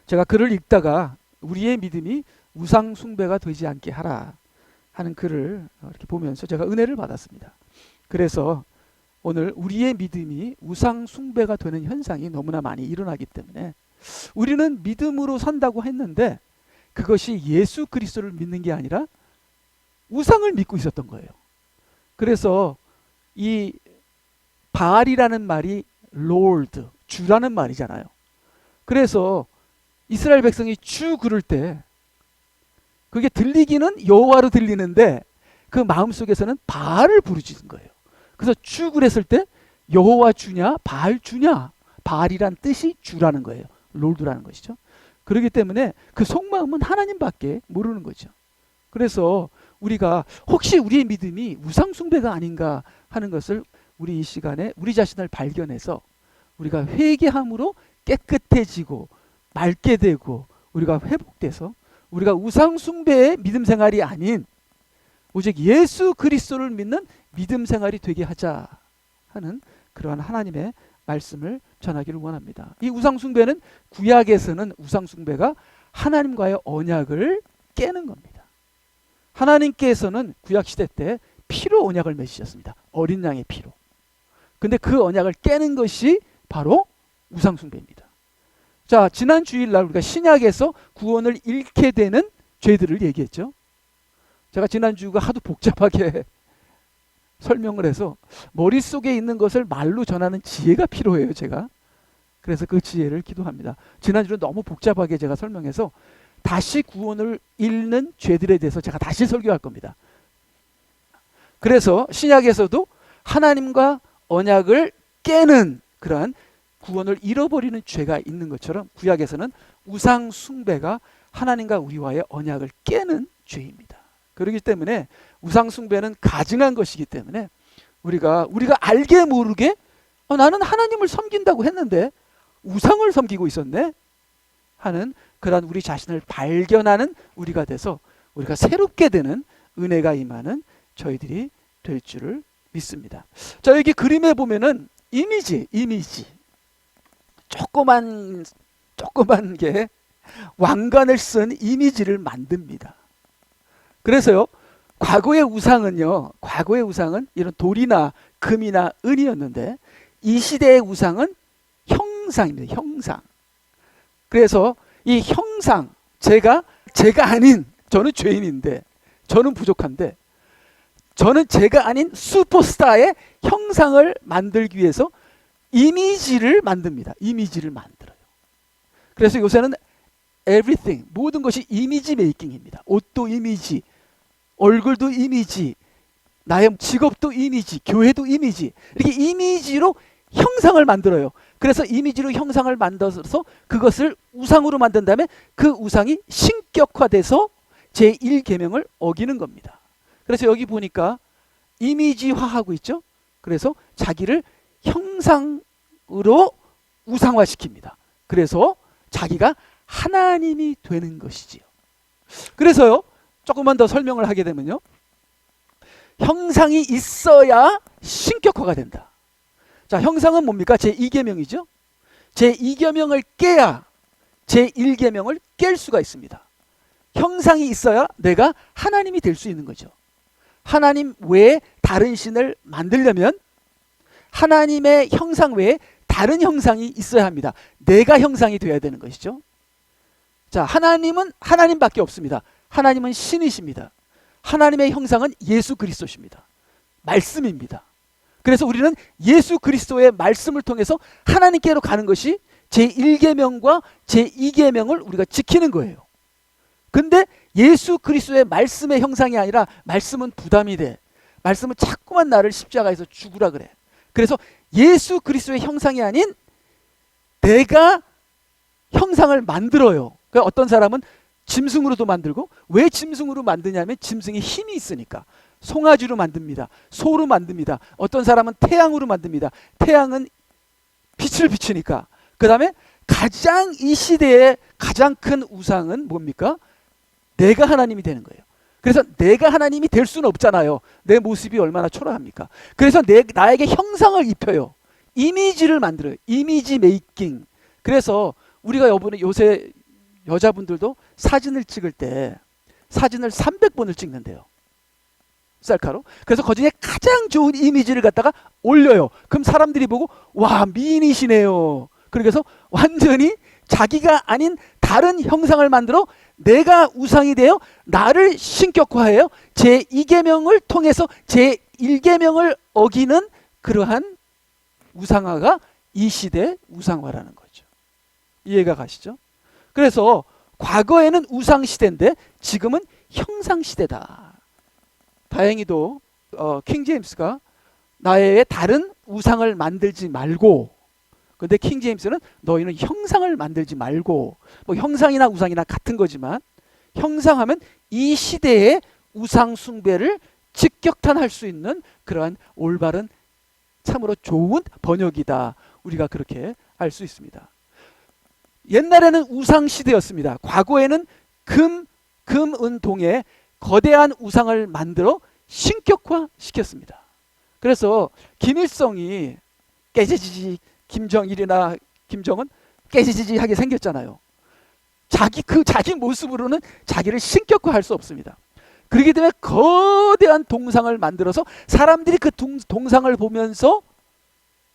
제가 글을 읽다가 우리의 믿음이 우상 숭배가 되지 않게 하라 하는 글을 이렇게 보면서 제가 은혜를 받았습니다. 그래서 오늘 우리의 믿음이 우상 숭배가 되는 현상이 너무나 많이 일어나기 때문에 우리는 믿음으로 산다고 했는데 그것이 예수 그리스도를 믿는 게 아니라 우상을 믿고 있었던 거예요. 그래서 이 바알이라는 말이 롤드, 주라는 말이잖아요. 그래서 이스라엘 백성이 주 그럴 때 그게 들리기는 여호와로 들리는데 그 마음속에서는 바알을 부르짖은 거예요. 그래서 주 그랬을 때 여호와 주냐 바알 주냐, 바알이란 뜻이 주라는 거예요. 롤드라는 것이죠. 그렇기 때문에 그 속마음은 하나님밖에 모르는 거죠. 그래서 우리가 혹시 우리의 믿음이 우상 숭배가 아닌가 하는 것을 우리 이 시간에 우리 자신을 발견해서 우리가 회개함으로 깨끗해지고 맑게 되고 우리가 회복돼서 우리가 우상 숭배의 믿음 생활이 아닌 오직 예수 그리스도를 믿는 믿음 생활이 되게 하자 하는 그러한 하나님의 말씀을 전하기를 원합니다. 이 우상 숭배는 구약에서는 우상 숭배가 하나님과의 언약을 깨는 겁니다. 하나님께서는 구약 시대 때 피로 언약을 맺으셨습니다. 어린 양의 피로. 근데 그 언약을 깨는 것이 바로 우상 숭배입니다. 자, 지난 주일날 우리가 신약에서 구원을 잃게 되는 죄들을 얘기했죠. 제가 지난주가 하도 복잡하게 설명을 해서 머릿속에 있는 것을 말로 전하는 지혜가 필요해요, 제가. 그래서 그 지혜를 기도합니다. 지난주는 너무 복잡하게 제가 설명해서 다시 구원을 잃는 죄들에 대해서 제가 다시 설교할 겁니다. 그래서 신약에서도 하나님과 언약을 깨는 그러한 구원을 잃어버리는 죄가 있는 것처럼 구약에서는 우상 숭배가 하나님과 우리와의 언약을 깨는 죄입니다. 그렇기 때문에 우상 숭배는 가증한 것이기 때문에 우리가 알게 모르게 나는 하나님을 섬긴다고 했는데 우상을 섬기고 있었네 하는 그런 우리 자신을 발견하는 우리가 돼서 우리가 새롭게 되는 은혜가 임하는 저희들이 될 줄을 믿습니다. 자, 여기 그림에 보면은 이미지 조그만 게 왕관을 쓴 이미지를 만듭니다. 그래서요, 과거의 우상은 이런 돌이나 금이나 은이었는데 이 시대의 우상은 형상입니다. 형상. 그래서 이 형상, 제가 아닌, 저는 죄인인데, 저는 부족한데, 저는 제가 아닌 슈퍼스타의 형상을 만들기 위해서 이미지를 만듭니다. 이미지를 만들어요. 그래서 요새는 everything, 모든 것이 이미지 메이킹입니다. 옷도 이미지, 얼굴도 이미지, 나의 직업도 이미지, 교회도 이미지, 이렇게 이미지로 형상을 만들어요. 그래서 이미지로 형상을 만들어서 그것을 우상으로 만든 다음에 그 우상이 신격화돼서 제1계명을 어기는 겁니다. 그래서 여기 보니까 이미지화하고 있죠. 그래서 자기를 형상으로 우상화시킵니다. 그래서 자기가 하나님이 되는 것이지요. 그래서요, 조금만 더 설명을 하게 되면요, 형상이 있어야 신격화가 된다. 자, 형상은 뭡니까? 제2계명이죠. 제2계명을 깨야 제1계명을 깰 수가 있습니다. 형상이 있어야 내가 하나님이 될 수 있는 거죠. 하나님 외에 다른 신을 만들려면 하나님의 형상 외에 다른 형상이 있어야 합니다. 내가 형상이 되어야 되는 것이죠. 자, 하나님은 하나님밖에 없습니다. 하나님은 신이십니다. 하나님의 형상은 예수 그리스도십니다. 말씀입니다. 그래서 우리는 예수 그리스도의 말씀을 통해서 하나님께로 가는 것이 제1계명과 제2계명을 우리가 지키는 거예요. 근데 예수 그리스도의 말씀의 형상이 아니라 말씀은 부담이 돼. 말씀은 자꾸만 나를 십자가에서 죽으라 그래. 그래서 예수 그리스도의 형상이 아닌 내가 형상을 만들어요. 그러니까 어떤 사람은 짐승으로도 만들고, 왜 짐승으로 만드냐면 짐승이 힘이 있으니까. 송아지로 만듭니다. 소로 만듭니다. 어떤 사람은 태양으로 만듭니다. 태양은 빛을 비추니까. 그 다음에 가장 이 시대의 가장 큰 우상은 뭡니까? 내가 하나님이 되는 거예요. 그래서 내가 하나님이 될 수는 없잖아요. 내 모습이 얼마나 초라합니까? 그래서 나에게 형상을 입혀요. 이미지를 만들어요. 이미지 메이킹. 그래서 우리가 요새 여자분들도 사진을 찍을 때 사진을 300번을 찍는데요. 셀카로. 그래서 그 중에 가장 좋은 이미지를 갖다가 올려요. 그럼 사람들이 보고 와, 미인이시네요. 그래서 완전히 자기가 아닌 다른 형상을 만들어 내가 우상이 되어 나를 신격화해요. 제2계명을 통해서 제1계명을 어기는 그러한 우상화가 이 시대의 우상화라는 거죠. 이해가 가시죠? 그래서 과거에는 우상 시대인데 지금은 형상 시대다. 다행히도 킹 제임스가 나의 다른 우상을 만들지 말고, 근데 킹 제임스는 너희는 형상을 만들지 말고, 뭐 형상이나 우상이나 같은 거지만 형상하면 이 시대의 우상 숭배를 직격탄할 수 있는 그러한 올바른 참으로 좋은 번역이다. 우리가 그렇게 알 수 있습니다. 옛날에는 우상 시대였습니다. 과거에는 금은동에 거대한 우상을 만들어 신격화 시켰습니다. 그래서 김일성이 깨지지, 김정일이나 김정은 깨지지하게 생겼잖아요. 자기 모습으로는 자기를 신격화할 수 없습니다. 그렇기 때문에 거대한 동상을 만들어서 사람들이 그 동상을 보면서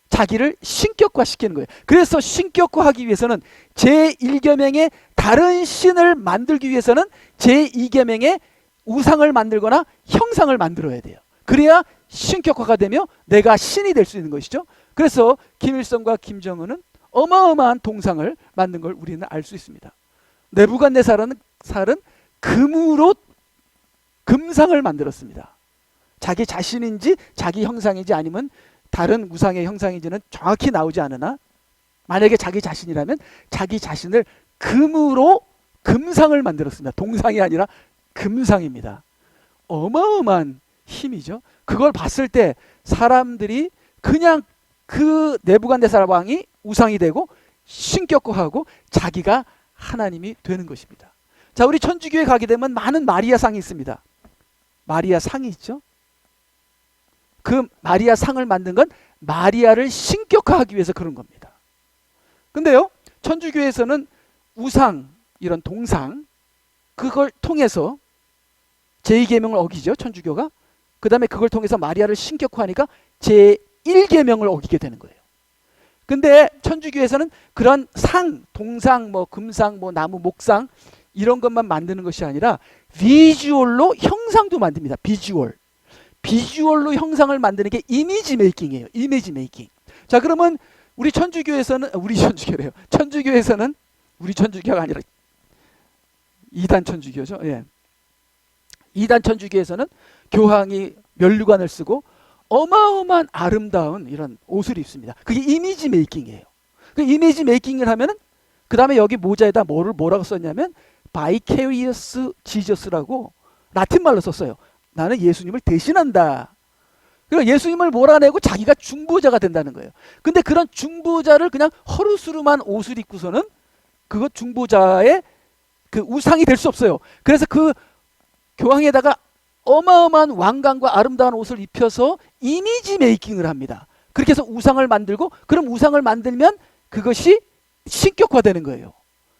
자기를 신격화시키는 거예요. 그래서 신격화하기 위해서는 제1계명의 다른 신을 만들기 위해서는 제2계명의 우상을 만들거나 형상을 만들어야 돼요. 그래야 신격화가 되며 내가 신이 될 수 있는 것이죠. 그래서 김일성과 김정은은 어마어마한 동상을 만든 걸 우리는 알 수 있습니다. 느부갓네살은 금으로 금상을 만들었습니다. 자기 자신인지 자기 형상인지 아니면 다른 우상의 형상인지는 정확히 나오지 않으나 만약에 자기 자신이라면 자기 자신을 금으로 금상을 만들었습니다. 동상이 아니라 금상입니다. 어마어마한 힘이죠. 그걸 봤을 때 사람들이 그냥 그 느부갓네살 왕이 우상이 되고 신격화하고 자기가 하나님이 되는 것입니다. 자, 우리 천주교에 가게 되면 많은 마리아 상이 있습니다. 마리아 상이 있죠. 그 마리아 상을 만든 건 마리아를 신격화하기 위해서 그런 겁니다. 근데요, 천주교에서는 우상, 이런 동상, 그걸 통해서 제2계명을 어기죠, 천주교가. 그 다음에 그걸 통해서 마리아를 신격화하니까 제1계명을 어기게 되는 거예요. 근데 천주교에서는 그런 상, 동상, 뭐 금상, 뭐 나무, 목상 이런 것만 만드는 것이 아니라 비주얼로 형상도 만듭니다. 비주얼로 형상을 만드는 게 이미지 메이킹이에요. 이미지 메이킹. 자, 그러면 우리 천주교에서는 우리 천주교가 아니라 이단 천주교죠. 예. 이단 천주교에서는 교황이 면류관을 쓰고 어마어마한 아름다운 이런 옷을 입습니다. 그게 이미지 메이킹이에요. 그 이미지 메이킹을 하면은 그 다음에 여기 모자에다 뭐라고 썼냐면 바이케리어스 지저스라고 라틴 말로 썼어요. 나는 예수님을 대신한다. 그러니까 예수님을 몰아내고 자기가 중보자가 된다는 거예요. 근데 그런 중보자를 그냥 허루스름한 옷을 입고서는 그것 중보자의 그 우상이 될 수 없어요. 그래서 그 교황에다가 어마어마한 왕관과 아름다운 옷을 입혀서 이미지 메이킹을 합니다. 그렇게 해서 우상을 만들고, 그럼 우상을 만들면 그것이 신격화되는 거예요.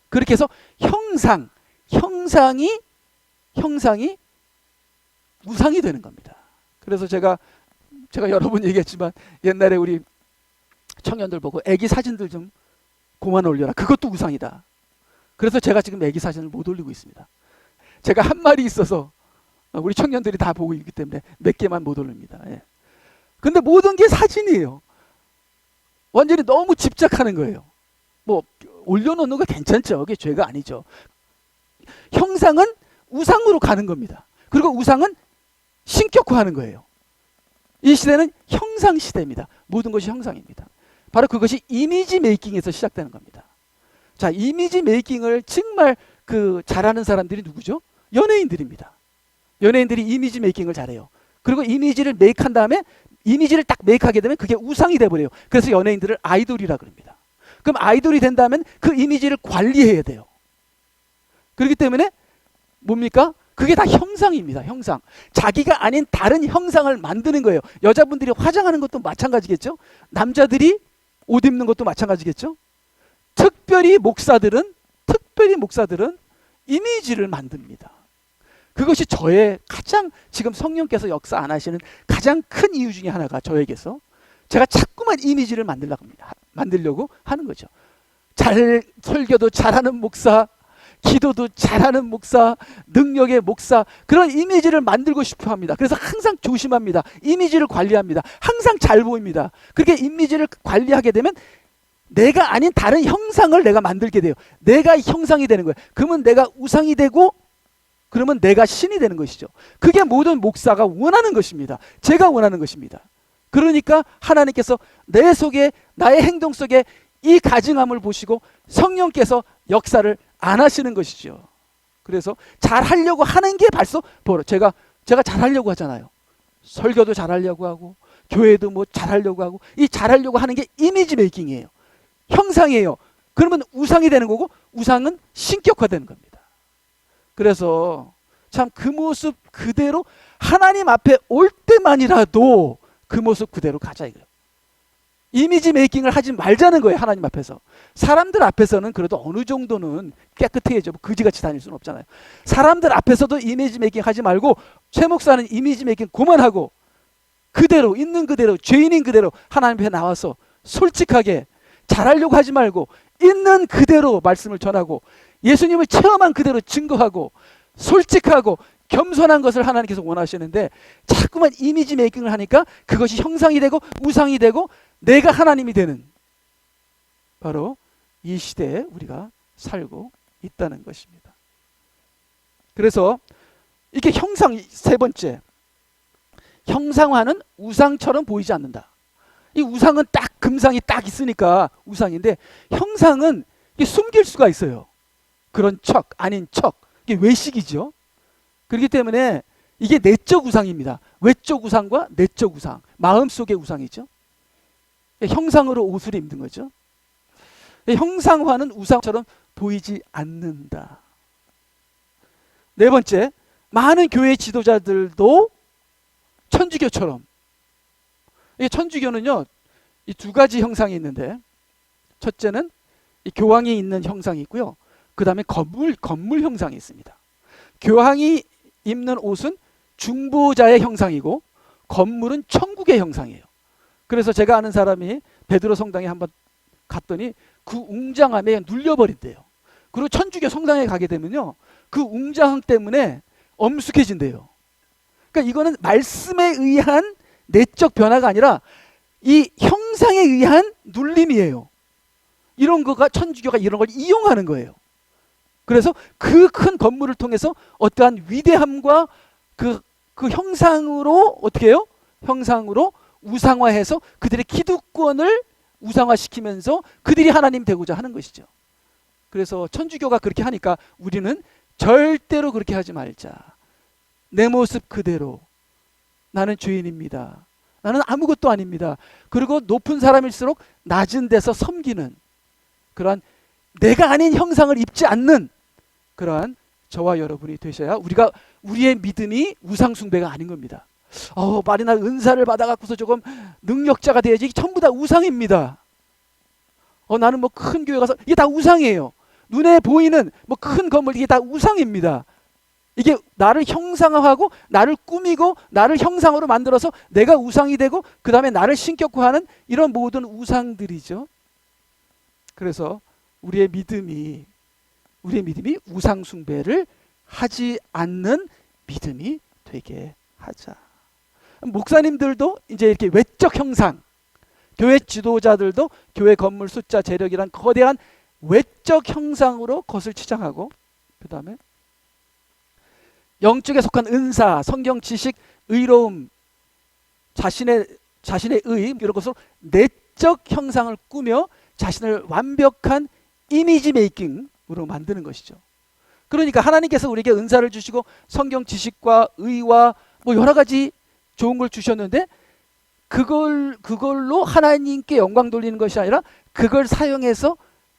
그렇게 해서 형상이 우상이 되는 겁니다. 그래서 제가 여러 번 얘기했지만 옛날에 우리 청년들 보고 애기 사진들 좀 그만 올려라. 그것도 우상이다. 그래서 제가 지금 애기 사진을 못 올리고 있습니다. 제가 한 말이 있어서 우리 청년들이 다 보고 있기 때문에 몇 개만 못 올립니다. 예. 근데 모든 게 사진이에요. 완전히 너무 집착하는 거예요. 뭐 올려놓는 거 괜찮죠. 그게 죄가 아니죠. 형상은 우상으로 가는 겁니다. 그리고 우상은 신격화하는 거예요. 이 시대는 형상 시대입니다. 모든 것이 형상입니다. 바로 그것이 이미지 메이킹에서 시작되는 겁니다. 자, 이미지 메이킹을 정말 잘하는 사람들이 누구죠? 연예인들입니다. 연예인들이 이미지 메이킹을 잘해요. 그리고 이미지를 메이크한 다음에 이미지를 딱 메이크하게 되면 그게 우상이 돼버려요. 그래서 연예인들을 아이돌이라 그럽니다. 그럼 아이돌이 된다면 그 이미지를 관리해야 돼요. 그렇기 때문에 뭡니까? 그게 다 형상입니다. 형상. 자기가 아닌 다른 형상을 만드는 거예요. 여자분들이 화장하는 것도 마찬가지겠죠. 남자들이 옷 입는 것도 마찬가지겠죠. 특별히 목사들은 특별히 목사들은 이미지를 만듭니다. 그것이 저의 가장 지금 성령께서 역사 안 하시는 가장 큰 이유 중에 하나가 저에게서 제가 자꾸만 이미지를 만들려고 하는 거죠. 설교도 잘하는 목사, 기도도 잘하는 목사, 능력의 목사, 그런 이미지를 만들고 싶어 합니다. 그래서 항상 조심합니다. 이미지를 관리합니다. 항상 잘 보입니다. 그렇게 이미지를 관리하게 되면 내가 아닌 다른 형상을 내가 만들게 돼요. 내가 형상이 되는 거예요. 그러면 내가 우상이 되고, 그러면 내가 신이 되는 것이죠. 그게 모든 목사가 원하는 것입니다. 제가 원하는 것입니다. 그러니까 하나님께서 내 속에, 나의 행동 속에 이 가증함을 보시고 성령께서 역사를 안 하시는 것이죠. 그래서 잘하려고 하는 게 벌써 제가 잘하려고 하잖아요. 설교도 잘하려고 하고 교회도 뭐 잘하려고 하고, 이 잘하려고 하는 게 이미지 메이킹이에요. 형상이에요. 그러면 우상이 되는 거고, 우상은 신격화되는 겁니다. 그래서 참 그 모습 그대로 하나님 앞에 올 때만이라도 그 모습 그대로 가자 이거예요. 이미지 메이킹을 하지 말자는 거예요. 하나님 앞에서. 사람들 앞에서는 그래도 어느 정도는 깨끗해야죠. 그지같이 다닐 수는 없잖아요. 사람들 앞에서도 이미지 메이킹 하지 말고, 최 목사는 이미지 메이킹 그만하고 그대로 있는 그대로 죄인인 그대로 하나님 앞에 나와서 솔직하게 잘하려고 하지 말고 있는 그대로 말씀을 전하고 예수님을 체험한 그대로 증거하고 솔직하고 겸손한 것을 하나님께서 원하시는데, 자꾸만 이미지 메이킹을 하니까 그것이 형상이 되고 우상이 되고 내가 하나님이 되는, 바로 이 시대에 우리가 살고 있다는 것입니다. 그래서 이게 형상, 세 번째, 형상화는 우상처럼 보이지 않는다. 이 우상은 딱 금상이 딱 있으니까 우상인데, 형상은 이게 숨길 수가 있어요. 그런 척 아닌 척, 이게 외식이죠. 그렇기 때문에 이게 내적 우상입니다. 외적 우상과 내적 우상, 마음속의 우상이죠. 형상으로 옷을 입는 거죠. 형상화는 우상처럼 보이지 않는다. 네 번째, 많은 교회 지도자들도 천주교처럼, 이 천주교는요, 이 두 가지 형상이 있는데, 첫째는 이 교황이 있는 형상이 있고요. 그 다음에 건물 형상이 있습니다. 교황이 입는 옷은 중보자의 형상이고, 건물은 천국의 형상이에요. 그래서 제가 아는 사람이 베드로 성당에 한번 갔더니 그 웅장함에 눌려버린대요. 그리고 천주교 성당에 가게 되면요, 그 웅장함 때문에 엄숙해진대요. 그러니까 이거는 말씀에 의한 내적 변화가 아니라 이 형상에 의한 눌림이에요. 이런 거가, 천주교가 이런 걸 이용하는 거예요. 그래서 그 큰 건물을 통해서 어떠한 위대함과 그 형상으로 어떻게 해요? 형상으로 우상화해서 그들의 기득권을 우상화시키면서 그들이 하나님 되고자 하는 것이죠. 그래서 천주교가 그렇게 하니까 우리는 절대로 그렇게 하지 말자. 내 모습 그대로, 나는 죄인입니다. 나는 아무것도 아닙니다. 그리고 높은 사람일수록 낮은 데서 섬기는 그러한 내가 아닌 형상을 입지 않는 그러한 저와 여러분이 되셔야 우리의 믿음이 우상숭배가 아닌 겁니다. 말이 나 은사를 받아갖고서 조금 능력자가 돼야지, 전부 다 우상입니다. 나는 뭐 큰 교회 가서, 이게 다 우상이에요. 눈에 보이는 뭐 큰 건물, 이게 다 우상입니다. 이게 나를 형상화하고 나를 꾸미고 나를 형상으로 만들어서 내가 우상이 되고 그 다음에 나를 신격화하는 이런 모든 우상들이죠. 그래서 우리의 믿음이 우상 숭배를 하지 않는 믿음이 되게 하자. 목사님들도 이제 이렇게 외적 형상, 교회 지도자들도 교회 건물 숫자 재력이란 거대한 외적 형상으로 그것을 치장하고, 그 다음에 영적에 속한 은사, 성경 지식, 의로움, 자신의 의, 이런 것으로 내적 형상을 꾸며 자신을 완벽한 이미지 메이킹으로 만드는 것이죠. 그러니까 하나님께서 우리에게 은사를 주시고 성경 지식과 의와 뭐 여러 가지 좋은 걸 주셨는데, 그걸로 하나님께 영광 돌리는 것이 아니라 그걸 사용해서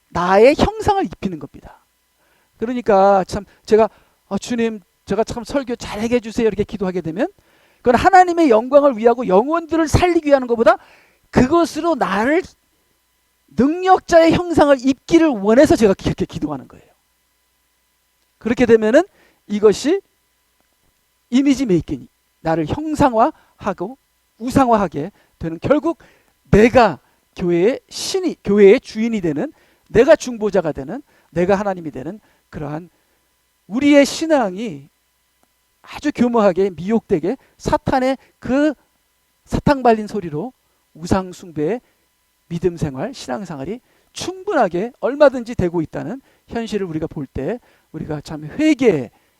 나의 형상을 입히는 겁니다. 그러니까 참 제가 주님, 제가 참 설교 잘하게 해주세요 이렇게 기도하게 되면, 그건 하나님의 영광을 위하고 영혼들을 살리기 위한 것보다 그것으로 나를 능력자의 형상을 입기를 원해서 제가 그렇게 기도하는 거예요. 그렇게 되면은 이것이 이미지 메이킹, 나를 형상화하고 우상화하게 되는, 결국 내가 교회의 신이, 교회의 주인이 되는, 내가 중보자가 되는, 내가 하나님이 되는 그러한 우리의 신앙이 아주 교묘하게 미혹되게 사탄의 그 사탕 발린 소리로 우상 숭배의 믿음 생활, 신앙 생활이 충분하게 얼마든지 되고 있다는 현실을 우리가 볼 때 우리가 참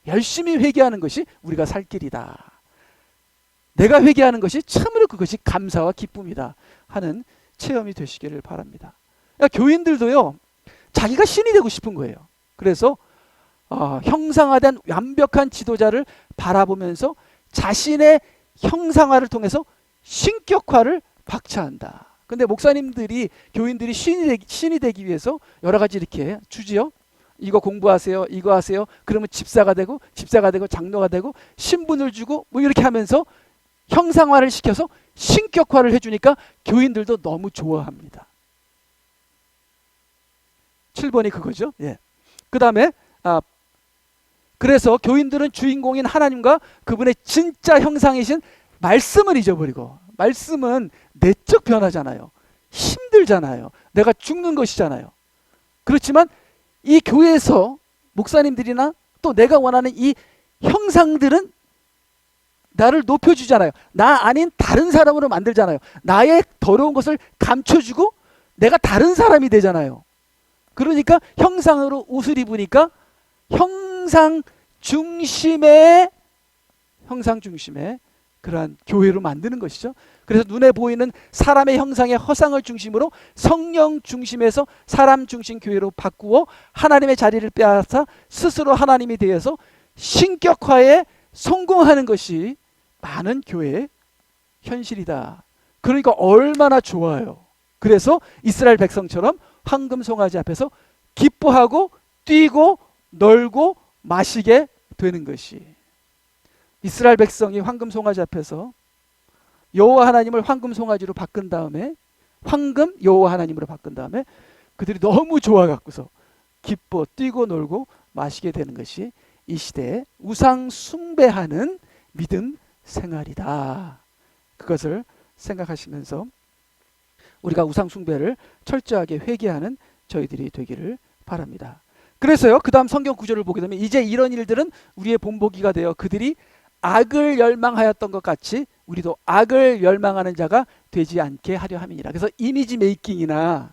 열심히 회개하는 것이 우리가 살 길이다. 내가 회개하는 것이 참으로 그것이 감사와 기쁨이다 하는 체험이 되시기를 바랍니다. 그러니까 교인들도요, 자기가 신이 되고 싶은 거예요. 그래서 형상화된 완벽한 지도자를 바라보면서 자신의 형상화를 통해서 신격화를 박차한다. 근데 목사님들이, 교인들이 신이 되기 위해서 여러 가지 이렇게 주지요. 이거 공부하세요, 이거 하세요. 그러면 집사가 되고 장로가 되고 신분을 주고 뭐 이렇게 하면서 형상화를 시켜서 신격화를 해주니까 교인들도 너무 좋아합니다. 7번이 그거죠. 예. 그 다음에 그래서 교인들은 주인공인 하나님과 그분의 진짜 형상이신 말씀을 잊어버리고, 말씀은 내적 변화잖아요. 힘들잖아요. 내가 죽는 것이잖아요. 그렇지만 이 교회에서 목사님들이나 또 내가 원하는 이 형상들은 나를 높여주잖아요. 나 아닌 다른 사람으로 만들잖아요. 나의 더러운 것을 감춰주고 내가 다른 사람이 되잖아요. 그러니까 형상으로 옷을 입으니까 형상 중심의 그러한 교회로 만드는 것이죠. 그래서 눈에 보이는 사람의 형상의 허상을 중심으로 성령 중심에서 사람 중심 교회로 바꾸어 하나님의 자리를 빼앗아 스스로 하나님이 되어서 신격화에 성공하는 것이 많은 교회의 현실이다. 그러니까 얼마나 좋아요. 그래서 이스라엘 백성처럼 황금 송아지 앞에서 기뻐하고 뛰고 놀고 마시게 되는 것이, 이스라엘 백성이 황금 송아지 앞에서 여호와 하나님을 황금 송아지로 바꾼 다음에, 황금 여호와 하나님으로 바꾼 다음에 그들이 너무 좋아갖고서 기뻐 뛰고 놀고 마시게 되는 것이 이 시대에 우상 숭배하는 믿음 생활이다. 그것을 생각하시면서 우리가 우상 숭배를 철저하게 회개하는 저희들이 되기를 바랍니다. 그래서요, 그 다음 성경 구절을 보게 되면 이제 이런 일들은 우리의 본보기가 되어 그들이 악을 열망하였던 것 같이 우리도 악을 열망하는 자가 되지 않게 하려 함이니라. 그래서 이미지 메이킹이나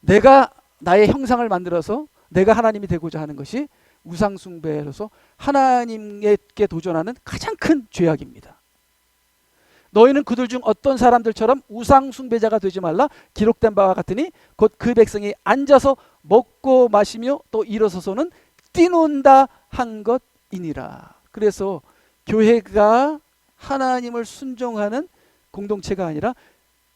내가 나의 형상을 만들어서 내가 하나님이 되고자 하는 것이 우상 숭배로서 하나님께 도전하는 가장 큰 죄악입니다. 너희는 그들 중 어떤 사람들처럼 우상 숭배자가 되지 말라. 기록된 바와 같으니 곧 그 백성이 앉아서 먹고 마시며 또 일어서서는 뛰논다 한 것이니라. 그래서 교회가 하나님을 순종하는 공동체가 아니라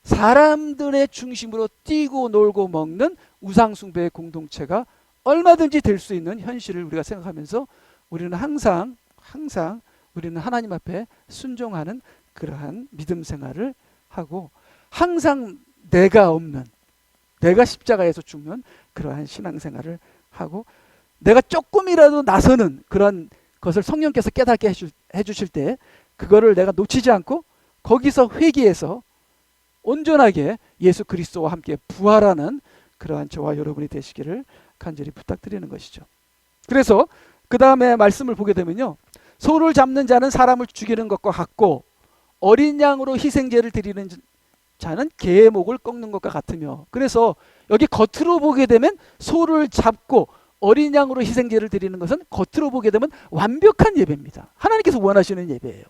사람들의 중심으로 뛰고 놀고 먹는 우상 숭배의 공동체가 얼마든지 될 수 있는 현실을 우리가 생각하면서 우리는 항상 우리는 하나님 앞에 순종하는 그러한 믿음 생활을 하고, 항상 내가 없는, 내가 십자가에서 죽는 그러한 신앙 생활을 하고, 내가 조금이라도 나서는 그런 것을 성령께서 깨닫게 해주실 때 그거를 내가 놓치지 않고 거기서 회개해서 온전하게 예수 그리스도와 함께 부활하는 그러한 저와 여러분이 되시기를 간절히 부탁드리는 것이죠. 그래서 그 다음에 말씀을 보게 되면요, 소를 잡는 자는 사람을 죽이는 것과 같고 어린 양으로 희생제를 드리는 자는 개의 목을 꺾는 것과 같으며, 그래서 여기 겉으로 보게 되면 소를 잡고 어린 양으로 희생제를 드리는 것은 겉으로 보게 되면 완벽한 예배입니다. 하나님께서 원하시는 예배예요.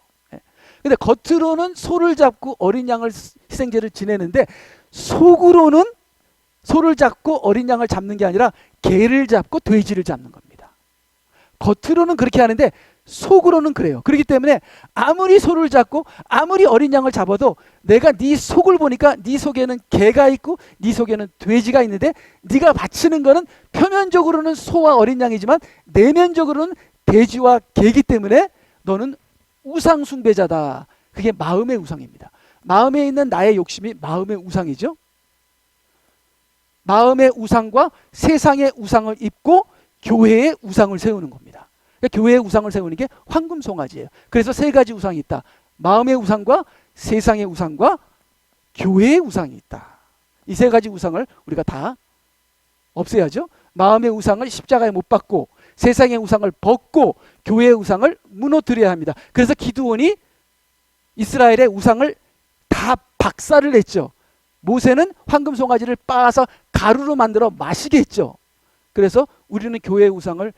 근데 겉으로는 소를 잡고 어린 양을 희생제를 지내는데 속으로는 소를 잡고 어린 양을 잡는 게 아니라 개를 잡고 돼지를 잡는 겁니다. 겉으로는 그렇게 하는데 속으로는 그래요. 그렇기 때문에 아무리 소를 잡고 아무리 어린 양을 잡아도 내가 네 속을 보니까 네 속에는 개가 있고 네 속에는 돼지가 있는데 네가 바치는 거는 표면적으로는 소와 어린 양이지만 내면적으로는 돼지와 개이기 때문에 너는 우상 숭배자다. 그게 마음의 우상입니다. 마음에 있는 나의 욕심이 마음의 우상이죠. 마음의 우상과 세상의 우상을 입고 교회의 우상을 세우는 겁니다. 그러니까 교회의 우상을 세우는 게 황금송아지예요. 그래서 세 가지 우상이 있다. 마음의 우상과 세상의 우상과 교회의 우상이 있다. 이 세 가지 우상을 우리가 다 없애야죠. 마음의 우상을 십자가에 못 박고 세상의 우상을 벗고 교회의 우상을 무너뜨려야 합니다. 그래서 기드온이 이스라엘의 우상을 다 박살을 냈죠. 모세는 황금송아지를 빻아서 가루로 만들어 마시게 했죠. 그래서 우리는 교회의 우상을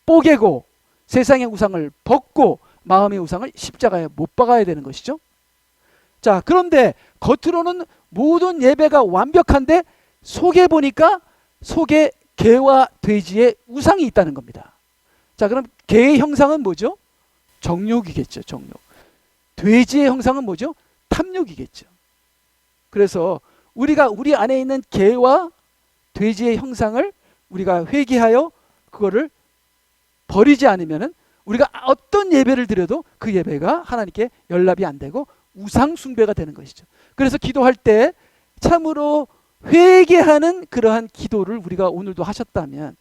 뽀개고 세상의 우상을 벗고 마음의 우상을 십자가에 못 박아야 되는 것이죠. 자, 그런데 겉으로는 모든 예배가 완벽한데 속에 보니까 속에 개와 돼지의 우상이 있다는 겁니다. 자, 그럼 개의 형상은 뭐죠? 정욕이겠죠. 정욕. 돼지의 형상은 뭐죠? 탐욕이겠죠. 그래서 우리가 우리 안에 있는 개와 돼지의 형상을 우리가 회개하여 그거를 버리지 않으면은 우리가 어떤 예배를 드려도 그 예배가 하나님께 연락이 안 되고 우상 숭배가 되는 것이죠. 그래서 기도할 때 참으로 회개하는 그러한 기도를 우리가 오늘도 하셨다면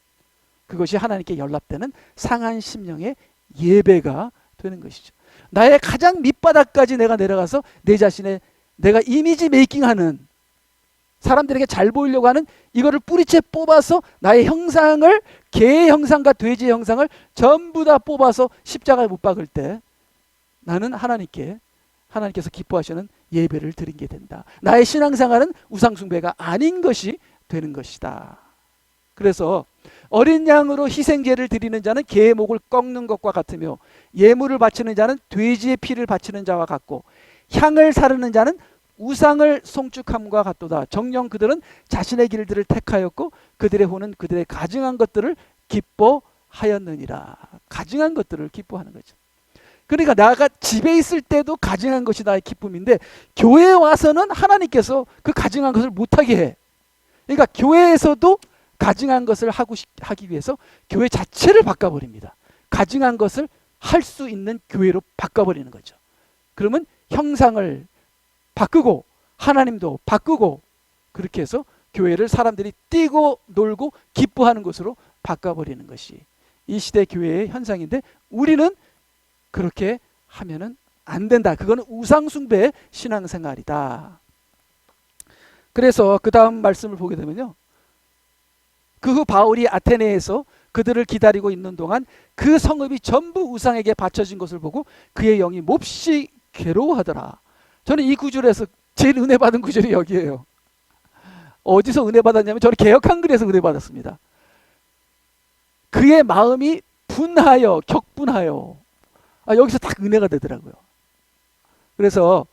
그것이 하나님께 연락되는 상한 심령의 예배가 되는 것이죠. 나의 가장 밑바닥까지 내가 내려가서 내 자신의 내가 이미지 메이킹하는 사람들에게 잘 보이려고 하는 이거를 뿌리채 뽑아서 나의 형상을 개의 형상과 돼지의 형상을 전부 다 뽑아서 십자가에 못 박을 때 나는 하나님께서 기뻐하시는 예배를 드리게 된다. 나의 신앙생활은 우상숭배가 아닌 것이 되는 것이다. 그래서 어린 양으로 희생제를 드리는 자는 개의 목을 꺾는 것과 같으며 예물을 바치는 자는 돼지의 피를 바치는 자와 같고 향을 사르는 자는 우상을 송축함과 같도다. 정녕 그들은 자신의 길들을 택하였고 그들의 혼은 그들의 가증한 것들을 기뻐하였느니라. 가증한 것들을 기뻐하는 거죠. 그러니까 내가 집에 있을 때도 가증한 것이 나의 기쁨인데 교회에 와서는 하나님께서 그 가증한 것을 못하게 해. 그러니까 교회에서도 가증한 것을 하기 위해서 교회 자체를 바꿔버립니다. 가증한 것을 할 수 있는 교회로 바꿔버리는 거죠. 그러면 형상을 바꾸고 하나님도 바꾸고 그렇게 해서 교회를 사람들이 뛰고 놀고 기뻐하는 곳으로 바꿔버리는 것이 이 시대 교회의 현상인데 우리는 그렇게 하면은 안 된다. 그거는 우상숭배의 신앙생활이다. 그래서 그 다음 말씀을 보게 되면요. 그 후 바울이 아테네에서 그들을 기다리고 있는 동안 그 성읍이 전부 우상에게 바쳐진 것을 보고 그의 영이 몹시 괴로워하더라. 저는 이 구절에서 제일 은혜 받은 구절이 여기에요. 어디서 은혜 받았냐면 저는 개역한글에서 은혜 받았습니다. 그의 마음이 분하여 격분하여 여기서 딱 은혜가 되더라고요. 그래서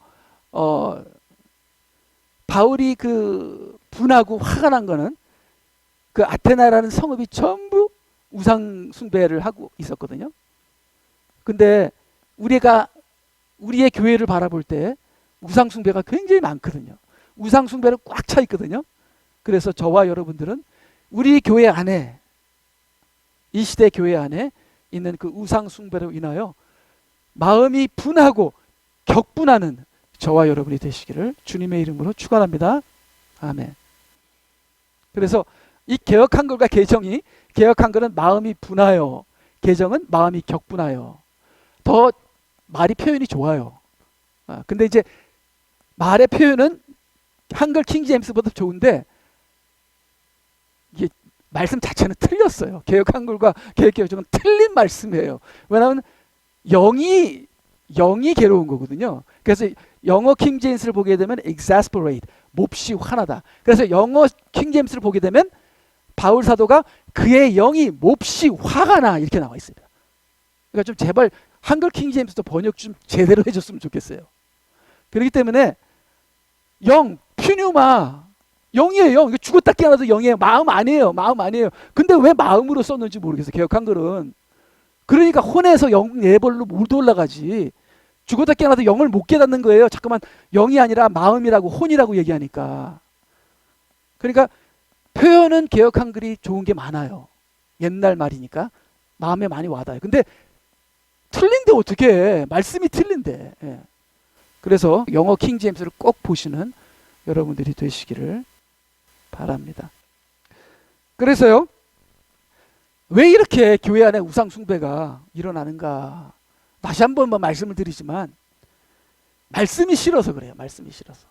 바울이 그 분하고 화가 난 거는 그 아테나라는 성읍이 전부 우상 숭배를 하고 있었거든요. 근데 우리의 교회를 바라볼 때 우상 숭배가 굉장히 많거든요. 우상 숭배는 꽉 차 있거든요. 그래서 저와 여러분들은 우리 교회 안에 이 시대 교회 안에 있는 그 우상 숭배로 인하여 마음이 분하고 격분하는 저와 여러분이 되시기를 주님의 이름으로 축원합니다. 아멘. 그래서 이 개역한글과 개정이 개역한글은 마음이 분하여 개정은 마음이 격분하여 더 말이 표현이 좋아요. 근데 이제 말의 표현은 한글 킹제임스보다 좋은데 이게 말씀 자체는 틀렸어요. 개역한글과 개역개정은 틀린 말씀이에요. 왜냐하면 영이 괴로운 거거든요. 그래서 영어 킹제임스를 보게 되면 exasperate, 몹시 화나다. 그래서 영어 킹제임스를 보게 되면 바울 사도가 그의 영이 몹시 화가 나 이렇게 나와 있습니다. 그러니까 좀 제발 한글 킹제임스도 번역 좀 제대로 해줬으면 좋겠어요. 그렇기 때문에 영, 퓨뉴마 영이에요. 이거 죽었다 깨어나도 영이에요. 마음 아니에요. 마음 아니에요. 근데 왜 마음으로 썼는지 모르겠어요. 개역한글은. 그러니까 혼에서 영 예벌로 못 올라가지. 죽었다 깨어나도 영을 못 깨닫는 거예요. 잠깐만 영이 아니라 마음이라고 혼이라고 얘기하니까. 그러니까 표현은 개역 한글이 좋은 게 많아요. 옛날 말이니까 마음에 많이 와닿아요. 근데 틀린데 어떻게 해. 말씀이 틀린데. 예. 그래서 영어 킹제임스를 꼭 보시는 여러분들이 되시기를 바랍니다. 그래서요. 왜 이렇게 교회 안에 우상 숭배가 일어나는가? 다시 한번 말씀을 드리지만 말씀이 싫어서 그래요. 말씀이 싫어서.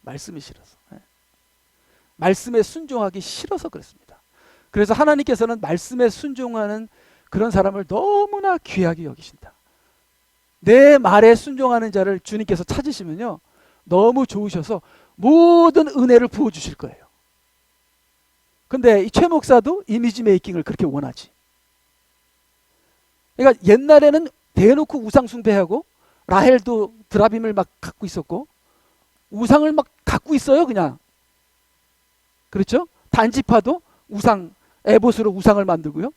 말씀에 순종하기 싫어서 그렇습니다. 그래서 하나님께서는 말씀에 순종하는 그런 사람을 너무나 귀하게 여기신다. 내 말에 순종하는 자를 주님께서 찾으시면요, 너무 좋으셔서 모든 은혜를 부어주실 거예요. 근데 이 최 목사도 이미지 메이킹을 그렇게 원하지. 그러니까 옛날에는 대놓고 우상 숭배하고, 라헬도 드라빔을 막 갖고 있었고 우상을 막 갖고 있어요. 그냥. 그렇죠? 단지파도 우상, 에봇으로 우상을 만들고요.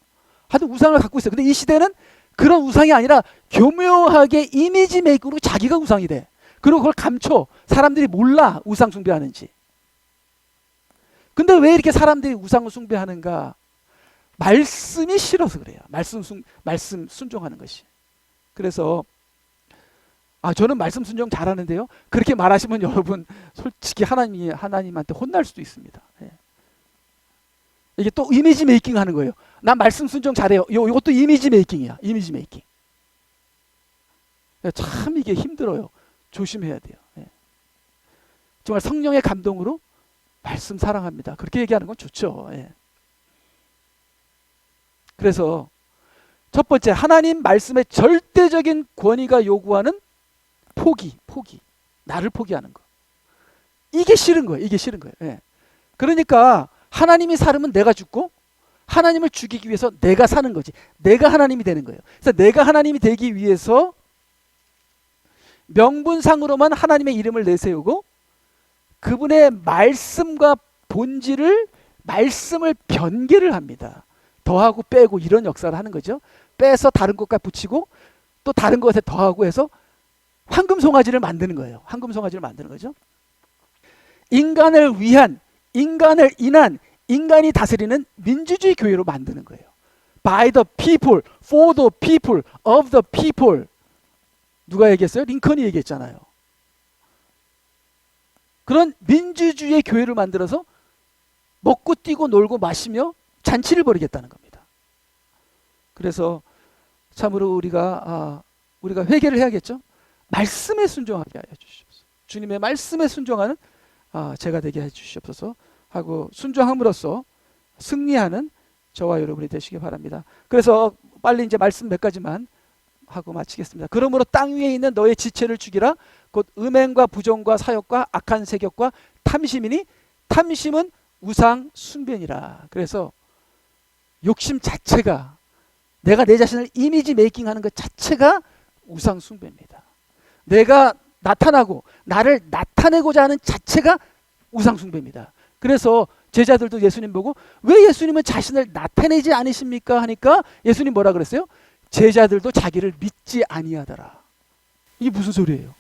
하여튼 우상을 갖고 있어요. 근데 이 시대는 그런 우상이 아니라 교묘하게 이미지 메이크로 자기가 우상이 돼. 그리고 그걸 감춰. 사람들이 몰라 우상 숭배하는지. 근데 왜 이렇게 사람들이 우상을 숭배하는가? 말씀이 싫어서 그래요. 말씀 순종하는 것이. 그래서 저는 말씀 순종 잘하는데요, 그렇게 말하시면 여러분 솔직히 하나님한테 혼날 수도 있습니다. 예. 이게 또 이미지 메이킹 하는 거예요. 난 말씀 순종 잘해요. 이것도 이미지 메이킹이야. 이미지 메이킹. 참 이게 힘들어요. 조심해야 돼요. 예. 정말 성령의 감동으로 말씀 사랑합니다, 그렇게 얘기하는 건 좋죠. 예. 그래서 첫 번째, 하나님 말씀의 절대적인 권위가 요구하는 포기. 나를 포기하는 거. 이게 싫은 거예요. 예. 그러니까 하나님이 살으면 내가 죽고, 하나님을 죽이기 위해서 내가 사는 거지. 내가 하나님이 되는 거예요. 그래서 내가 하나님이 되기 위해서 명분상으로만 하나님의 이름을 내세우고, 그분의 말씀과 본질을, 말씀을 변개를 합니다. 더하고 빼고 이런 역사를 하는 거죠. 빼서 다른 것과 붙이고 또 다른 것에 더하고 해서 황금송아지를 만드는 거예요. 황금송아지를 만드는 거죠. 인간을 위한, 인간을 인한, 인간이 다스리는 민주주의 교회로 만드는 거예요. By the people, for the people, of the people. 누가 얘기했어요? 링컨이 얘기했잖아요. 그런 민주주의 교회를 만들어서 먹고 뛰고 놀고 마시며 잔치를 벌이겠다는 겁니다. 그래서 참으로 우리가 회개를 해야겠죠. 말씀에 순종하게 하여 주시옵소서. 주님의 말씀에 순종하는 제가 되게 해 주시옵소서 하고, 순종함으로써 승리하는 저와 여러분이 되시기 바랍니다. 그래서 빨리 이제 말씀 몇 가지만 하고 마치겠습니다. 그러므로 땅 위에 있는 너의 지체를 죽이라. 곧 음행과 부정과 사욕과 악한 세격과 탐심이니, 탐심은 우상 숭배니라. 그래서 욕심 자체가, 내가 내 자신을 이미지 메이킹하는 것 자체가 우상 숭배입니다. 내가 나타나고 나를 나타내고자 하는 자체가 우상 숭배입니다. 그래서 제자들도 예수님 보고 왜 예수님은 자신을 나타내지 않으십니까 하니까 예수님 뭐라 그랬어요? 제자들도 자기를 믿지 아니하더라. 이게 무슨 소리예요?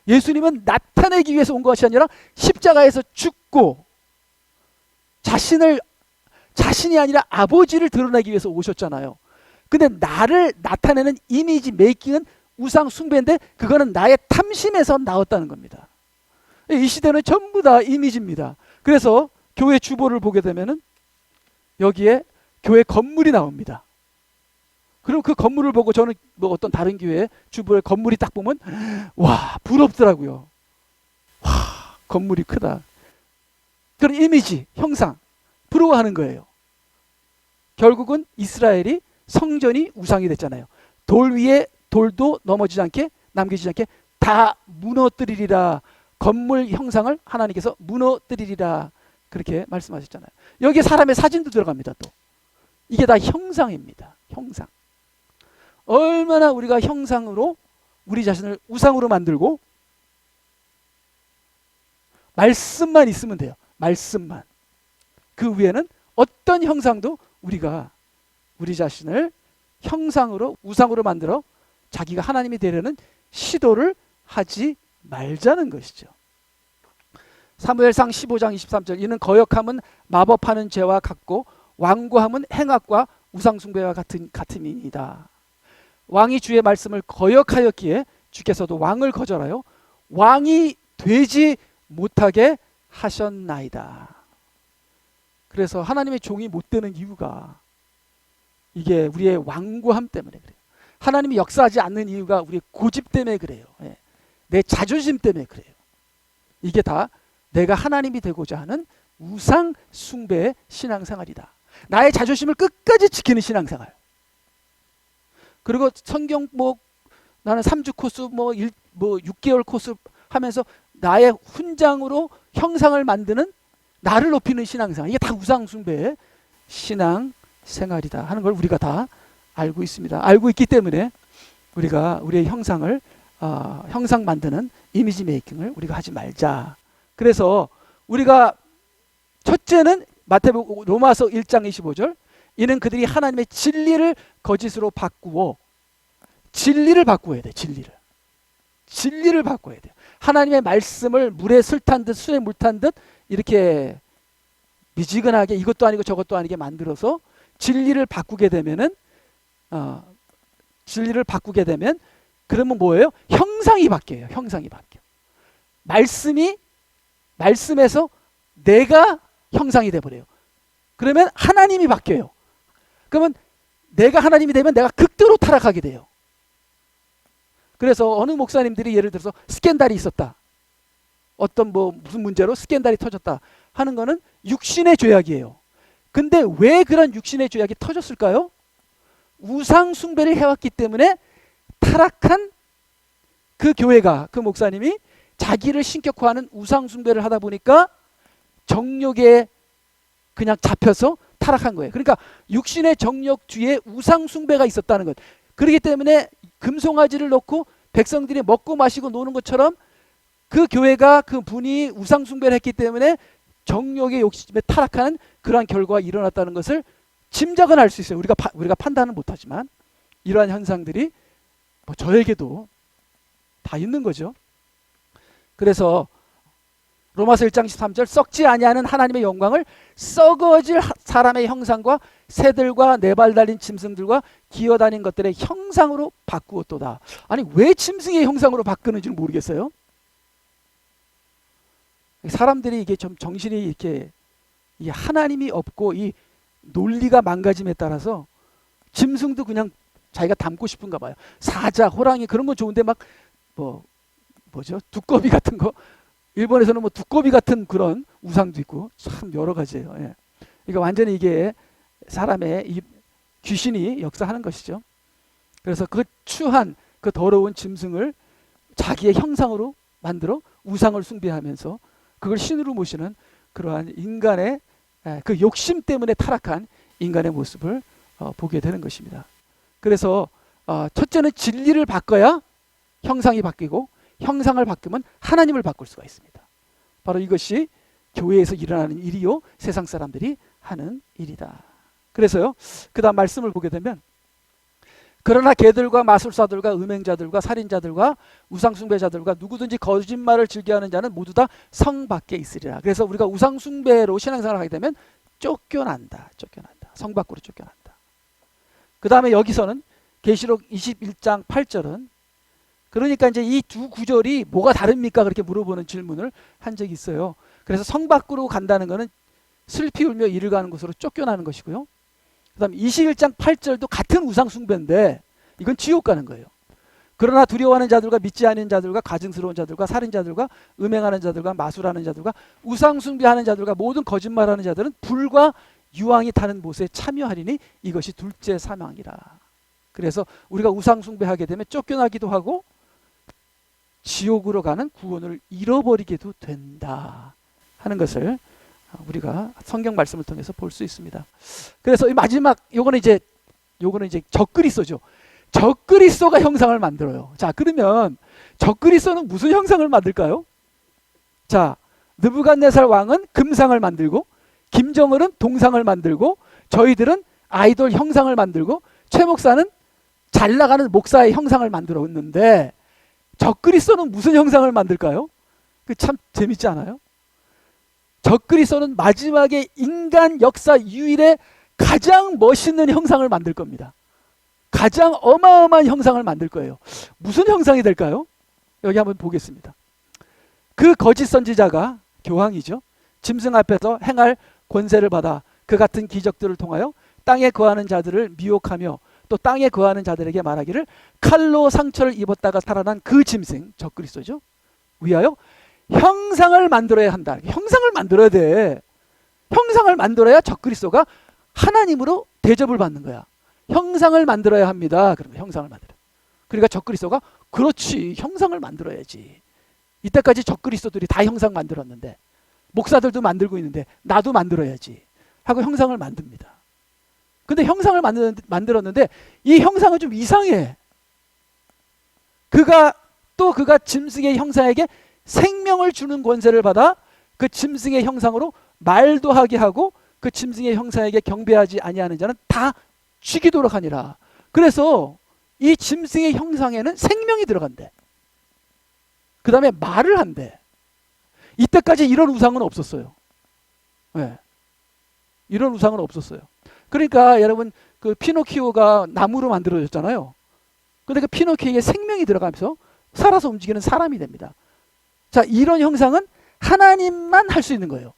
예수님은 나타내기 위해서 온 것이 아니라 십자가에서 죽고 자신이 아니라 아버지를 드러내기 위해서 오셨잖아요. 근데 나를 나타내는 이미지 메이킹은 우상 숭배인데, 그거는 나의 탐심에서 나왔다는 겁니다. 이 시대는 전부 다 이미지입니다. 그래서 교회 주보를 보게 되면은 여기에 교회 건물이 나옵니다. 그럼 그 건물을 보고 저는 어떤 다른 교회 주보에 건물이 딱 보면 와, 부럽더라고요. 와, 건물이 크다. 그런 이미지, 형상, 부러워하는 거예요. 결국은 이스라엘이 성전이 우상이 됐잖아요. 돌 위에 돌도 넘어지지 않게, 남겨지지 않게 다 무너뜨리리라. 건물 형상을 하나님께서 무너뜨리리라. 그렇게 말씀하셨잖아요. 여기에 사람의 사진도 들어갑니다. 또 이게 다 형상입니다. 형상. 얼마나 우리가 형상으로 우리 자신을 우상으로 만들고, 말씀만 있으면 돼요. 말씀만. 그 위에는 어떤 형상도 우리가 우리 자신을 형상으로, 우상으로 만들어 자기가 하나님이 되려는 시도를 하지 말자는 것이죠. 사무엘상 15장 23절, 이는 거역함은 마법하는 죄와 같고 완고함은 행악과 우상숭배와 같음이니이다. 왕이 주의 말씀을 거역하였기에 주께서도 왕을 거절하여 왕이 되지 못하게 하셨나이다. 그래서 하나님의 종이 못 되는 이유가 이게 우리의 완고함 때문에 그래요. 하나님이 역사하지 않는 이유가 우리의 고집 때문에 그래요. 예. 내 자존심 때문에 그래요. 이게 다 내가 하나님이 되고자 하는 우상 숭배의 신앙생활이다. 나의 자존심을 끝까지 지키는 신앙생활. 그리고 성경 나는 3주 코스 6개월 코스 하면서 나의 훈장으로 형상을 만드는 나를 높이는 신앙생활. 이게 다 우상 숭배의 신앙생활이다 하는 걸 우리가 다 알고 있습니다. 알고 있기 때문에 우리가 우리의 형상을 형상 만드는 이미지 메이킹을 우리가 하지 말자. 그래서 우리가 첫째는 로마서 1장 25절 이는 그들이 하나님의 진리를 거짓으로 바꾸어 진리를 바꿔야 돼. 진리를 바꿔야 돼요. 하나님의 말씀을 물에 술 탄 듯 술에 물 탄 듯 이렇게 미지근하게 이것도 아니고 저것도 아니게 만들어서 진리를 바꾸게 되면 그러면 뭐예요? 형상이 바뀌어요. 형상이 바뀌어. 말씀에서 내가 형상이 돼버려요. 그러면 하나님이 바뀌어요. 그러면 내가 하나님이 되면 내가 극도로 타락하게 돼요. 그래서 어느 목사님들이 예를 들어서 스캔들이 있었다. 어떤 무슨 문제로 스캔들이 터졌다 하는 거는 육신의 죄악이에요. 근데 왜 그런 육신의 죄악이 터졌을까요? 우상 숭배를 해왔기 때문에 타락한 그 교회가, 그 목사님이 자기를 신격화하는 우상 숭배를 하다 보니까 정욕에 그냥 잡혀서 타락한 거예요. 그러니까 육신의 정욕 뒤에 우상 숭배가 있었다는 것. 그렇기 때문에 금송아지를 놓고 백성들이 먹고 마시고 노는 것처럼 그 교회가 그 분이 우상 숭배를 했기 때문에 정욕의 욕심에 타락하는 그러한 결과가 일어났다는 것을 짐작은 할 수 있어요. 우리가 판단은 못하지만 이러한 현상들이 저에게도 다 있는 거죠. 그래서 로마서 1장 13절 썩지 아니하는 하나님의 영광을 썩어질 사람의 형상과 새들과 네 발 달린 짐승들과 기어다닌 것들의 형상으로 바꾸었도다. 아니 왜 짐승의 형상으로 바꾸는지는 모르겠어요. 사람들이 이게 좀 정신이 이렇게 이 하나님이 없고 이 논리가 망가짐에 따라서 짐승도 그냥 자기가 닮고 싶은가 봐요. 사자, 호랑이 그런 건 좋은데 뭐죠? 두꺼비 같은 거. 일본에서는 두꺼비 같은 그런 우상도 있고 참 여러 가지예요. 예. 그러니까 완전히 이게 사람의 이 귀신이 역사하는 것이죠. 그래서 그 추한 그 더러운 짐승을 자기의 형상으로 만들어 우상을 숭배하면서 그걸 신으로 모시는 그러한 인간의 그 욕심 때문에 타락한 인간의 모습을 보게 되는 것입니다. 그래서 첫째는 진리를 바꿔야 형상이 바뀌고 형상을 바꾸면 하나님을 바꿀 수가 있습니다. 바로 이것이 교회에서 일어나는 일이요 세상 사람들이 하는 일이다. 그래서요 그 다음 말씀을 보게 되면 그러나 개들과 마술사들과 음행자들과 살인자들과 우상숭배자들과 누구든지 거짓말을 즐겨하는 자는 모두 다 성 밖에 있으리라. 그래서 우리가 우상숭배로 신앙생활을 하게 되면 쫓겨난다. 성 밖으로 쫓겨난다. 그 다음에 여기서는 계시록 21장 8절은 그러니까 이제 이 두 구절이 뭐가 다릅니까? 그렇게 물어보는 질문을 한 적이 있어요. 그래서 성 밖으로 간다는 것은 슬피 울며 이를 가는 곳으로 쫓겨나는 것이고요. 그 다음 21장 8절도 같은 우상 숭배인데 이건 지옥 가는 거예요. 그러나 두려워하는 자들과 믿지 않는 자들과 가증스러운 자들과 살인자들과 음행하는 자들과 마술하는 자들과 우상 숭배하는 자들과 모든 거짓말하는 자들은 불과 유황이 타는 못에 참여하리니 이것이 둘째 사망이라. 그래서 우리가 우상 숭배하게 되면 쫓겨나기도 하고 지옥으로 가는 구원을 잃어버리게도 된다 하는 것을 우리가 성경 말씀을 통해서 볼 수 있습니다. 그래서 이 마지막 요거는 이제 적그리스도죠. 적그리스도가 형상을 만들어요. 자, 그러면 적그리스도는 무슨 형상을 만들까요? 자, 느부갓네살 왕은 금상을 만들고 김정은은 동상을 만들고 저희들은 아이돌 형상을 만들고 최 목사는 잘 나가는 목사의 형상을 만들었는데 적그리스도는 무슨 형상을 만들까요? 그 참 재밌지 않아요? 적그리스도는 마지막에 인간 역사 유일의 가장 멋있는 형상을 만들 겁니다. 가장 어마어마한 형상을 만들 거예요. 무슨 형상이 될까요? 여기 한번 보겠습니다. 그 거짓 선지자가 교황이죠. 짐승 앞에서 행할 권세를 받아 그 같은 기적들을 통하여 땅에 거하는 자들을 미혹하며 또 땅에 거하는 자들에게 말하기를 칼로 상처를 입었다가 살아난 그 짐승, 적그리스도죠. 위하여 형상을 만들어야 한다. 형상을 만들어야 돼. 형상을 만들어야 적그리스도가 하나님으로 대접을 받는 거야. 형상을 만들어야 합니다. 그런 거, 형상을 만들어. 그러니까 적그리스도가 그렇지, 형상을 만들어야지. 이때까지 적그리스도들이 다 형상 만들었는데, 목사들도 만들고 있는데 나도 만들어야지 하고 형상을 만듭니다. 근데 형상을 만들었는데 이 형상은 좀 이상해. 그가 짐승의 형상에게 생명을 주는 권세를 받아 그 짐승의 형상으로 말도 하게 하고 그 짐승의 형상에게 경배하지 아니하는 자는 다 죽이도록 하니라. 그래서 이 짐승의 형상에는 생명이 들어간대. 그 다음에 말을 한대. 이때까지 이런 우상은 없었어요. 네. 이런 우상은 없었어요. 그러니까 여러분, 그 피노키오가 나무로 만들어졌잖아요. 근데 그 피노키오에 생명이 들어가면서 살아서 움직이는 사람이 됩니다. 자, 이런 형상은 하나님만 할 수 있는 거예요.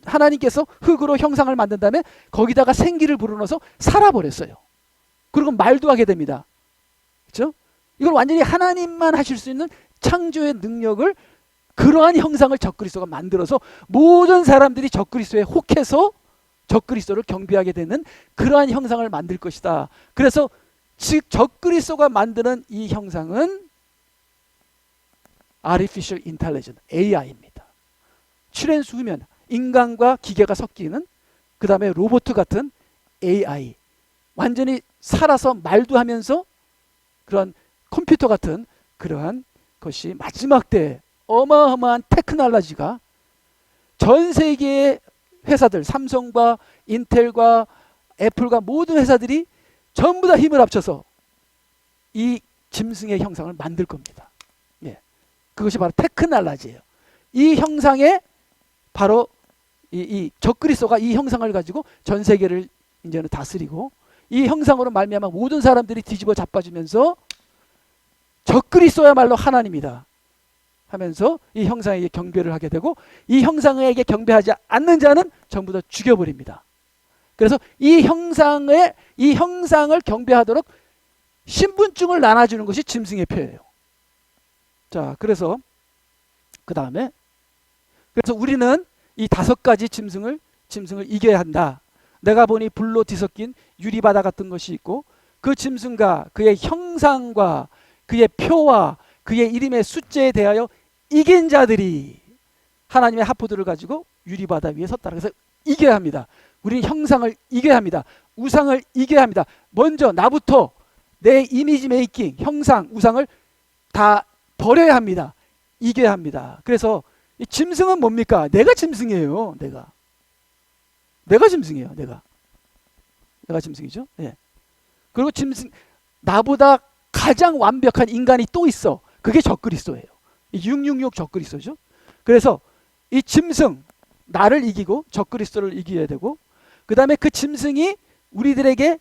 하나님께서 흙으로 형상을 만든 다음에 거기다가 생기를 불어넣어서 살아버렸어요. 그리고 말도 하게 됩니다. 그렇죠? 이걸 완전히 하나님만 하실 수 있는 창조의 능력을, 그러한 형상을 적그리스도가 만들어서 모든 사람들이 적그리스도에 혹해서 적그리스도를 경배하게 되는 그러한 형상을 만들 것이다. 그래서 즉 적그리스도가 만드는 이 형상은 Artificial Intelligence, AI입니다. 출현수 후면 인간과 기계가 섞이는, 그 다음에 로봇 같은 AI, 완전히 살아서 말도 하면서 그런 컴퓨터 같은 그러한 것이 마지막 때에 어마어마한 테크놀로지가 전 세계의 회사들, 삼성과 인텔과 애플과 모든 회사들이 전부 다 힘을 합쳐서 이 짐승의 형상을 만들 겁니다. 예. 그것이 바로 테크놀로지예요. 이 형상에 바로 이 적그리스도가 이 형상을 가지고 전 세계를 이제는 다스리고, 이 형상으로 말미암아 모든 사람들이 뒤집어 자빠지면서 적그리스도야말로 하나님이다 하면서 이 형상에게 경배를 하게 되고, 이 형상에게 경배하지 않는 자는 전부 다 죽여버립니다. 그래서 이 형상을 경배하도록 신분증을 나눠주는 것이 짐승의 표예요. 자, 그래서 그 다음에 그래서 우리는 이 5가지 짐승을 이겨야 한다. 내가 보니 불로 뒤섞인 유리바다 같은 것이 있고, 그 짐승과 그의 형상과 그의 표와 그의 이름의 숫자에 대하여 이긴 자들이 하나님의 하포들을 가지고 유리바다 위에 섰다. 그래서 이겨야 합니다. 우리는 형상을 이겨야 합니다. 우상을 이겨야 합니다. 먼저 나부터 내 이미지 메이킹, 형상, 우상을 다 버려야 합니다. 이겨야 합니다. 그래서 이 짐승은 뭡니까? 내가 짐승이에요. 내가 짐승이에요. 내가 짐승이죠. 예. 그리고 나보다 가장 완벽한 인간이 또 있어. 그게 적그리스도예요. 666 적그리스도죠. 그래서 이 짐승, 나를 이기고 적그리스도를 이겨야 되고, 그 다음에 그 짐승이 우리들에게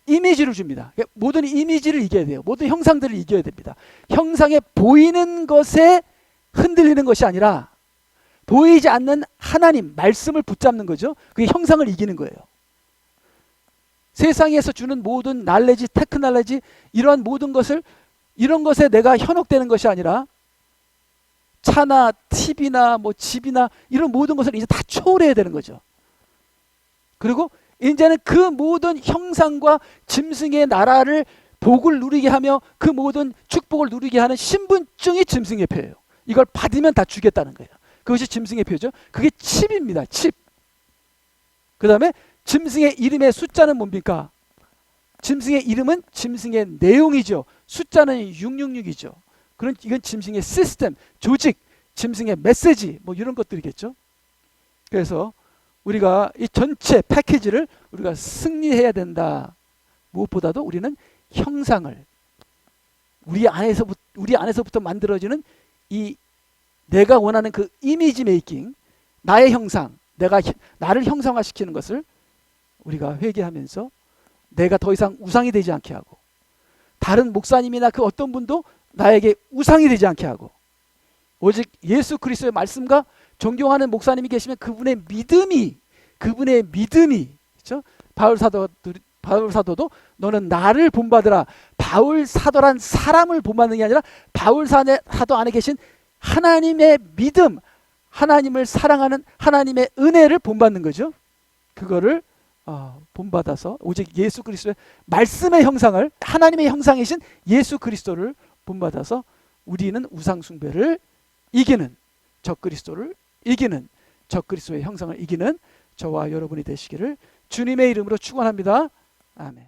이미지를 줍니다. 모든 이미지를 이겨야 돼요. 모든 형상들을 이겨야 됩니다. 형상에 보이는 것에 흔들리는 것이 아니라 보이지 않는 하나님, 말씀을 붙잡는 거죠. 그게 형상을 이기는 거예요. 세상에서 주는 모든 날레지, 테크놀로지, 이러한 모든 것을, 이런 것에 내가 현혹되는 것이 아니라 차나 TV나 뭐 집이나 이런 모든 것을 이제 다 초월해야 되는 거죠. 그리고 이제는 그 모든 형상과 짐승의 나라를 복을 누리게 하며 그 모든 축복을 누리게 하는 신분증이 짐승의 표예요. 이걸 받으면 다 주겠다는 거예요. 그것이 짐승의 표죠. 그게 칩입니다. 칩. 그 다음에 짐승의 이름의 숫자는 뭡니까? 짐승의 이름은 짐승의 내용이죠. 숫자는 666이죠. 그런, 이건 짐승의 시스템, 조직, 짐승의 메시지, 뭐 이런 것들이겠죠. 그래서 우리가 이 전체 패키지를 우리가 승리해야 된다. 무엇보다도 우리는 형상을, 우리 안에서부터 만들어지는 이 내가 원하는 그 이미지 메이킹, 나의 형상, 나를 형상화시키는 것을 우리가 회개하면서 내가 더 이상 우상이 되지 않게 하고, 다른 목사님이나 그 어떤 분도 나에게 우상이 되지 않게 하고, 오직 예수 그리스도의 말씀과 존경하는 목사님이 계시면 그분의 믿음이 그렇죠? 바울 사도도 너는 나를 본받으라. 바울 사도란 사람을 본받는 게 아니라 바울 사도 안에 계신 하나님의 믿음, 하나님을 사랑하는 하나님의 은혜를 본받는 거죠. 그거를 본받아서 오직 예수 그리스도의 말씀의 형상을, 하나님의 형상이신 예수 그리스도를 본받아서 우리는 우상 숭배를 이기는, 적그리스도를 이기는, 적그리스도의 형상을 이기는 저와 여러분이 되시기를 주님의 이름으로 축원합니다. 아멘.